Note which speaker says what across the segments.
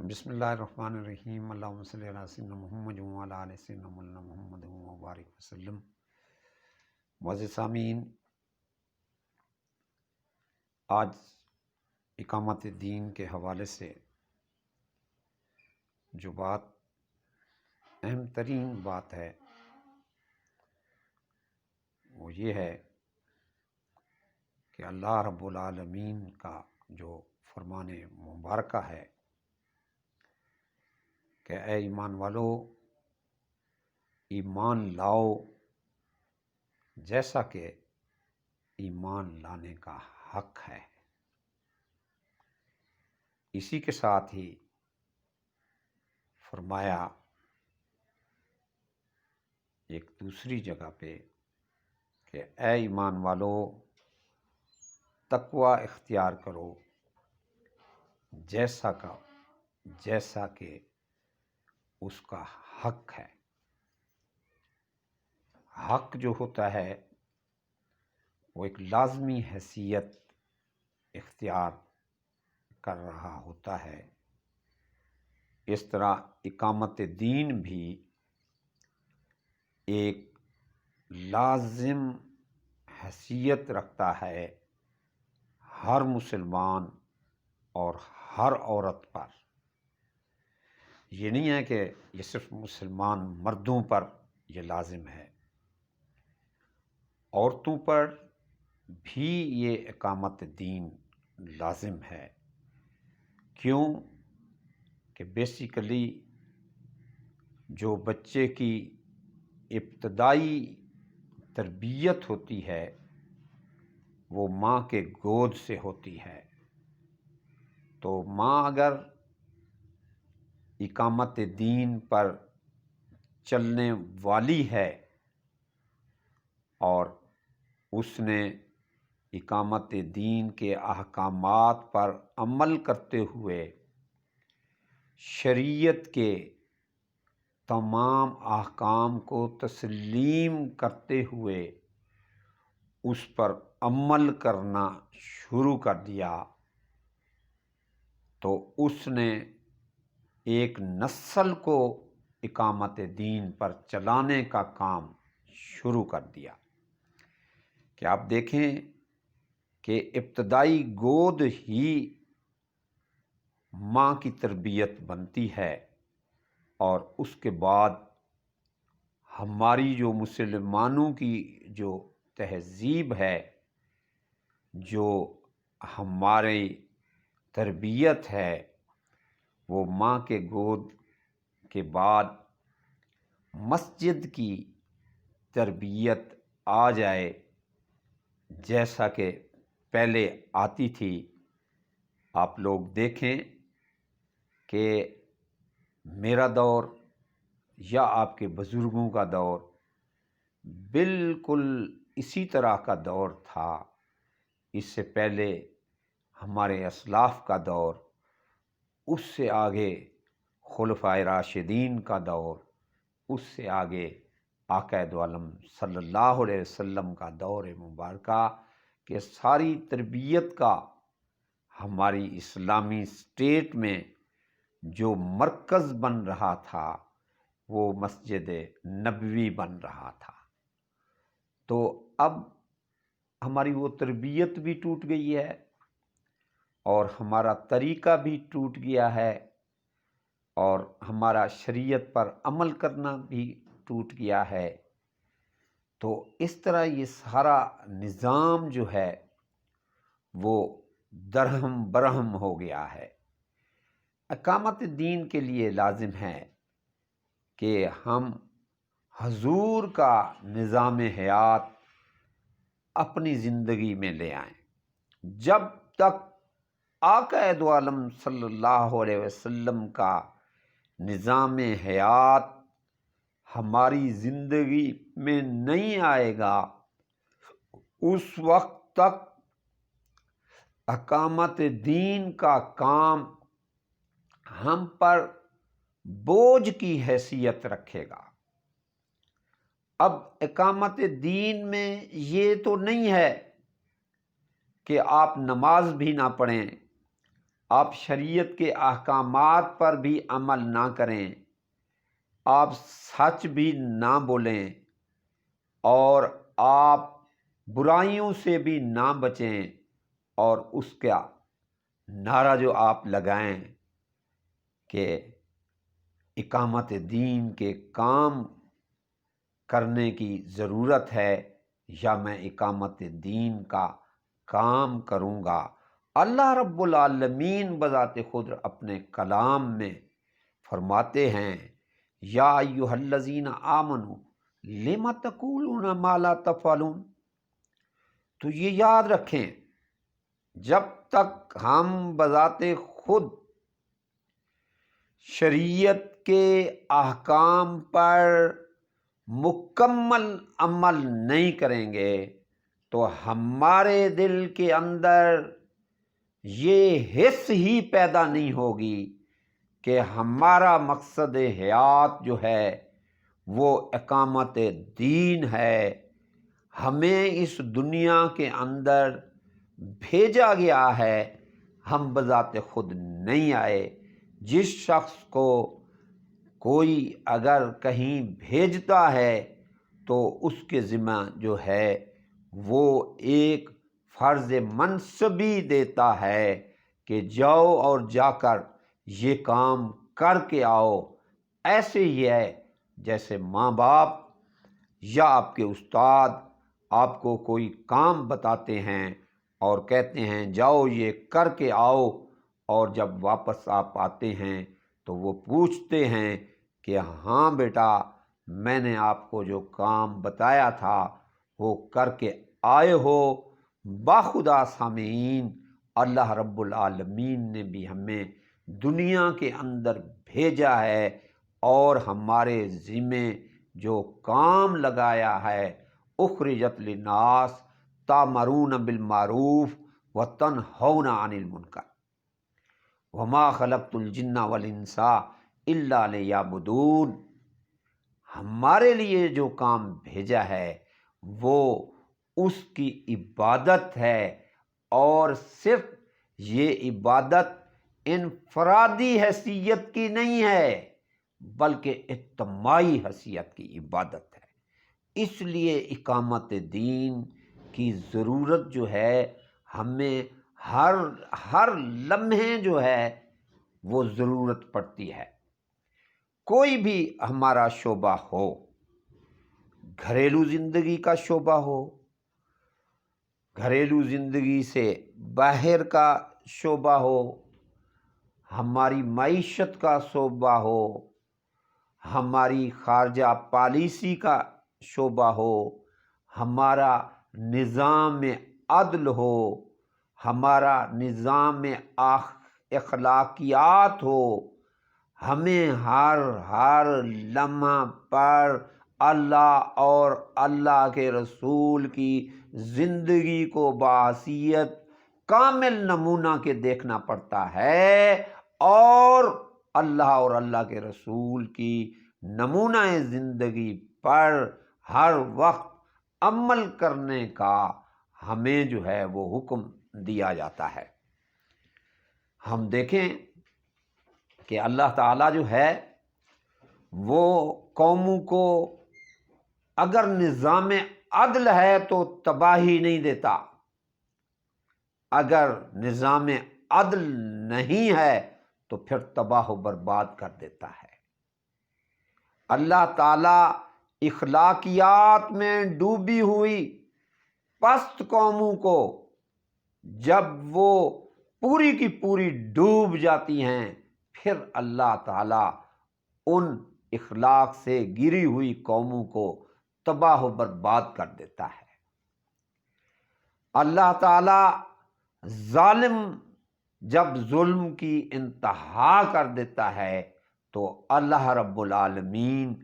Speaker 1: بسم اللہ الرحمن الرحیم، اللہم صلی علی سیدنا محمد وعلی آل سیدنا مولانا محمد وبارک وسلم۔ معزز سامعین، آج اقامت دین کے حوالے سے جو بات اہم ترین بات ہے وہ یہ ہے کہ اللہ رب العالمین کا جو فرمان مبارکہ ہے کہ اے ایمان والو ایمان لاؤ جیسا کہ ایمان لانے کا حق ہے۔ اسی کے ساتھ ہی فرمایا ایک دوسری جگہ پہ کہ اے ایمان والو تقوی اختیار کرو جیسا کہ اس کا حق ہے۔ حق جو ہوتا ہے وہ ایک لازمی حیثیت اختیار کر رہا ہوتا ہے، اس طرح اقامت دین بھی ایک لازم حیثیت رکھتا ہے ہر مسلمان اور ہر عورت پر۔ یہ نہیں ہے کہ یہ صرف مسلمان مردوں پر یہ لازم ہے، عورتوں پر بھی یہ اقامت دین لازم ہے۔ کیوں کہ بیسیکلی جو بچے کی ابتدائی تربیت ہوتی ہے وہ ماں کے گود سے ہوتی ہے، تو ماں اگر اقامت دین پر چلنے والی ہے اور اس نے اقامت دین کے احکامات پر عمل کرتے ہوئے شریعت کے تمام احکام کو تسلیم کرتے ہوئے اس پر عمل کرنا شروع کر دیا تو اس نے ایک نسل کو اقامت دین پر چلانے کا کام شروع کر دیا۔ کہ آپ دیکھیں کہ ابتدائی گود ہی ماں کی تربیت بنتی ہے، اور اس کے بعد ہماری جو مسلمانوں کی جو تہذیب ہے، جو ہماری تربیت ہے، وہ ماں کے گود کے بعد مسجد کی تربیت آ جائے جیسا کہ پہلے آتی تھی۔ آپ لوگ دیکھیں کہ میرا دور یا آپ کے بزرگوں کا دور بالکل اسی طرح کا دور تھا۔ اس سے پہلے ہمارے اسلاف کا دور، اس سے آگے خلفائے راشدین کا دور، اس سے آگے آقا دو عالم صلی اللہ علیہ وسلم کا دور مبارکہ، کہ ساری تربیت کا ہماری اسلامی اسٹیٹ میں جو مرکز بن رہا تھا وہ مسجد نبوی بن رہا تھا۔ تو اب ہماری وہ تربیت بھی ٹوٹ گئی ہے اور ہمارا طریقہ بھی ٹوٹ گیا ہے، اور ہمارا شریعت پر عمل کرنا بھی ٹوٹ گیا ہے۔ تو اس طرح یہ سارا نظام جو ہے وہ درہم برہم ہو گیا ہے۔ اقامت دین کے لیے لازم ہے کہ ہم حضور کا نظام حیات اپنی زندگی میں لے آئیں۔ جب تک آقا دو عالم صلی اللہ علیہ وسلم کا نظام حیات ہماری زندگی میں نہیں آئے گا، اس وقت تک اقامت دین کا کام ہم پر بوجھ کی حیثیت رکھے گا۔ اب اقامت دین میں یہ تو نہیں ہے کہ آپ نماز بھی نہ پڑھیں، آپ شریعت کے احکامات پر بھی عمل نہ کریں، آپ سچ بھی نہ بولیں، اور آپ برائیوں سے بھی نہ بچیں، اور اس کا نعرہ جو آپ لگائیں کہ اقامت دین کے کام کرنے کی ضرورت ہے، یا میں اقامت دین کا کام کروں گا۔ اللہ رب العالمین بذات خود اپنے کلام میں فرماتے ہیں، یا ایھا الذین آمنوا لم تقولون ما لا تفعلون۔ تو یہ یاد رکھیں، جب تک ہم بذات خود شریعت کے احکام پر مکمل عمل نہیں کریں گے تو ہمارے دل کے اندر یہ حس ہی پیدا نہیں ہوگی کہ ہمارا مقصد حیات جو ہے وہ اقامت دین ہے، ہمیں اس دنیا کے اندر بھیجا گیا ہے، ہم بذات خود نہیں آئے۔ جس شخص کو کوئی اگر کہیں بھیجتا ہے تو اس کے ذمہ جو ہے وہ ایک فرض منصبی دیتا ہے کہ جاؤ اور جا کر یہ کام کر کے آؤ۔ ایسے ہی ہے جیسے ماں باپ یا آپ کے استاد آپ کو کوئی کام بتاتے ہیں اور کہتے ہیں جاؤ یہ کر کے آؤ، اور جب واپس آپ آتے ہیں تو وہ پوچھتے ہیں کہ ہاں بیٹا، میں نے آپ کو جو کام بتایا تھا وہ کر کے آئے ہو؟ باخدا سامعین، اللہ رب العالمین نے بھی ہمیں دنیا کے اندر بھیجا ہے اور ہمارے ذمے جو کام لگایا ہے، اخرجت للناس تامرون بالمعروف وتنہون عن المنکر وما خلقت الجن والانس الا لیعبدون۔ ہمارے لیے جو کام بھیجا ہے وہ اس کی عبادت ہے، اور صرف یہ عبادت انفرادی حیثیت کی نہیں ہے بلکہ اجتماعی حیثیت کی عبادت ہے۔ اس لیے اقامت دین کی ضرورت جو ہے ہمیں ہر لمحے جو ہے وہ ضرورت پڑتی ہے۔ کوئی بھی ہمارا شعبہ ہو، گھریلو زندگی کا شعبہ ہو، گھریلو زندگی سے باہر کا شعبہ ہو، ہماری معیشت کا شعبہ ہو، ہماری خارجہ پالیسی کا شعبہ ہو، ہمارا نظام عدل ہو، ہمارا نظام اخلاقیات ہو، ہمیں ہر لمحہ پر اللہ اور اللہ کے رسول کی زندگی کو بحیثیت کامل نمونہ کے دیکھنا پڑتا ہے، اور اللہ اور اللہ کے رسول کی نمونہ زندگی پر ہر وقت عمل کرنے کا ہمیں جو ہے وہ حکم دیا جاتا ہے۔ ہم دیکھیں کہ اللہ تعالیٰ جو ہے وہ قوموں کو اگر نظام عدل ہے تو تباہی نہیں دیتا، اگر نظام عدل نہیں ہے تو پھر تباہ و برباد کر دیتا ہے۔ اللہ تعالیٰ اخلاقیات میں ڈوبی ہوئی پست قوموں کو جب وہ پوری کی پوری ڈوب جاتی ہیں، پھر اللہ تعالیٰ ان اخلاق سے گری ہوئی قوموں کو تباہ و برباد کر دیتا ہے۔ اللہ تعالیٰ ظالم جب ظلم کی انتہا کر دیتا ہے تو اللہ رب العالمین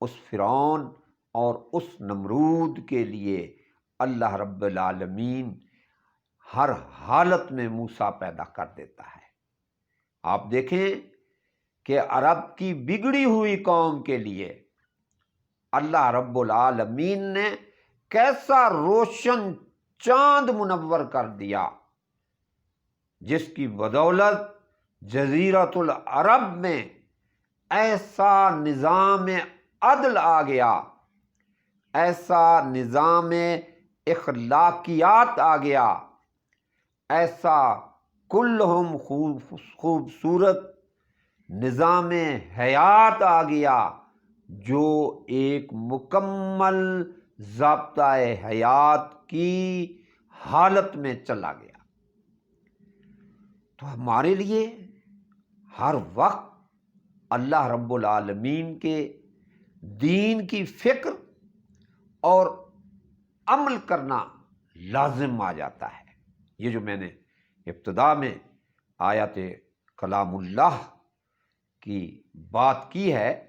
Speaker 1: اس فرعون اور اس نمرود کے لیے اللہ رب العالمین ہر حالت میں موسیٰ پیدا کر دیتا ہے۔ آپ دیکھیں کہ عرب کی بگڑی ہوئی قوم کے لیے اللہ رب العالمین نے کیسا روشن چاند منور کر دیا، جس کی بدولت جزیرۃ العرب میں ایسا نظام عدل آ گیا، ایسا نظام اخلاقیات آ گیا، ایسا کلہم خوبصورت نظام حیات آ گیا جو ایک مکمل ضابطۂ حیات کی حالت میں چلا گیا۔ تو ہمارے لیے ہر وقت اللہ رب العالمین کے دین کی فکر اور عمل کرنا لازم آ جاتا ہے۔ یہ جو میں نے ابتدا میں آیت کلام اللہ کی بات کی ہے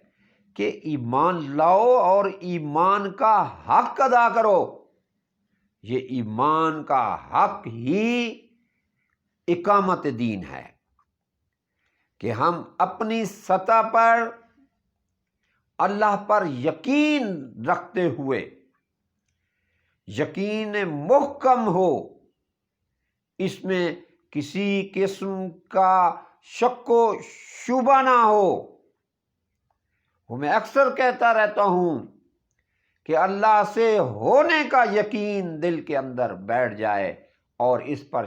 Speaker 1: کہ ایمان لاؤ اور ایمان کا حق ادا کرو، یہ ایمان کا حق ہی اقامت دین ہے کہ ہم اپنی سطح پر اللہ پر یقین رکھتے ہوئے، یقین محکم ہو، اس میں کسی قسم کا شک و شبہ نہ ہو۔ وہ میں اکثر کہتا رہتا ہوں کہ اللہ سے ہونے کا یقین دل کے اندر بیٹھ جائے اور اس پر